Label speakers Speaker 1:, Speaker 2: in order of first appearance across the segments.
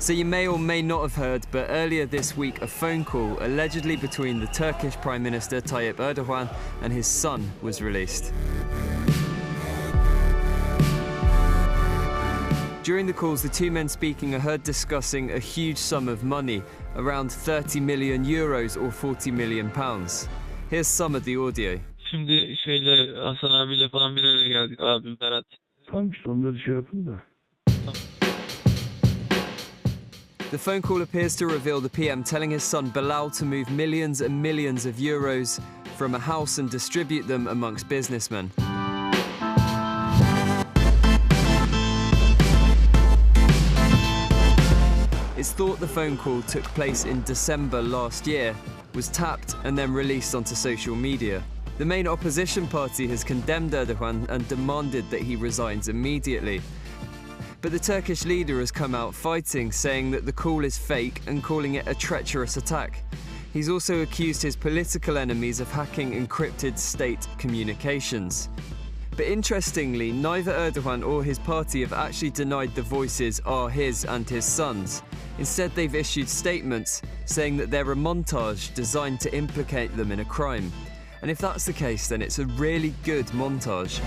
Speaker 1: So you may or may not have heard, but earlier this week a phone call allegedly between the Turkish Prime Minister Tayyip Erdogan and his son was released. During the calls, the two men speaking are heard discussing a huge sum of money, around 30 million euros or 40 million pounds. Here's some of the audio.
Speaker 2: Şimdi Hasan abiyle falan bir araya geldik, abim Berat.
Speaker 3: Tamam işte onları şey yapın da.
Speaker 1: The phone call appears to reveal the PM telling his son Bilal to move millions and millions of euros from a house and distribute them amongst businessmen. It's thought the phone call took place in December last year, was tapped and then released onto social media. The main opposition party has condemned Erdogan and demanded that he resigns immediately. But the Turkish leader has come out fighting, saying that the call is fake and calling it a treacherous attack. He's also accused his political enemies of hacking encrypted state communications. But interestingly, neither Erdogan or his party have actually denied the voices are his and his son's. Instead, they've issued statements saying that they're a montage designed to implicate them in a crime. And if that's the case, then it's a really good montage.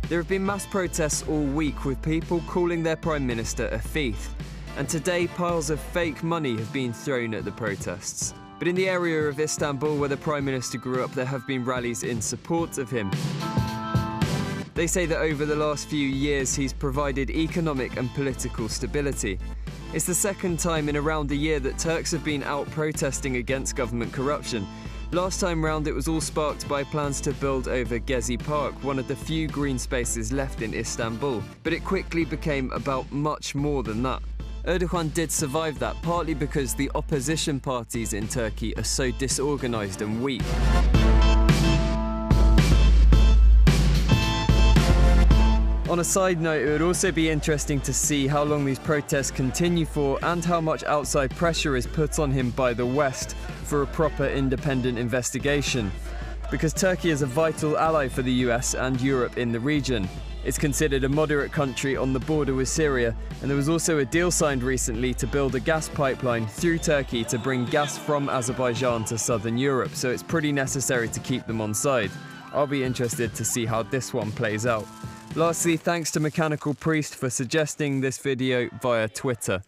Speaker 1: There have been mass protests all week with people calling their Prime Minister a thief. And today, piles of fake money have been thrown at the protests. But in the area of Istanbul where the Prime Minister grew up, there have been rallies in support of him. They say that over the last few years he's provided economic and political stability. It's the second time in around a year that Turks have been out protesting against government corruption. Last time round it was all sparked by plans to build over Gezi Park, one of the few green spaces left in Istanbul. But it quickly became about much more than that. Erdogan did survive that, partly because the opposition parties in Turkey are so disorganised and weak. On a side note, it would also be interesting to see how long these protests continue for and how much outside pressure is put on him by the West for a proper independent investigation. Because Turkey is a vital ally for the US and Europe in the region. It's considered a moderate country on the border with Syria, and there was also a deal signed recently to build a gas pipeline through Turkey to bring gas from Azerbaijan to southern Europe, so it's pretty necessary to keep them on side. I'll be interested to see how this one plays out. Lastly, thanks to Mechanical Priest for suggesting this video via Twitter.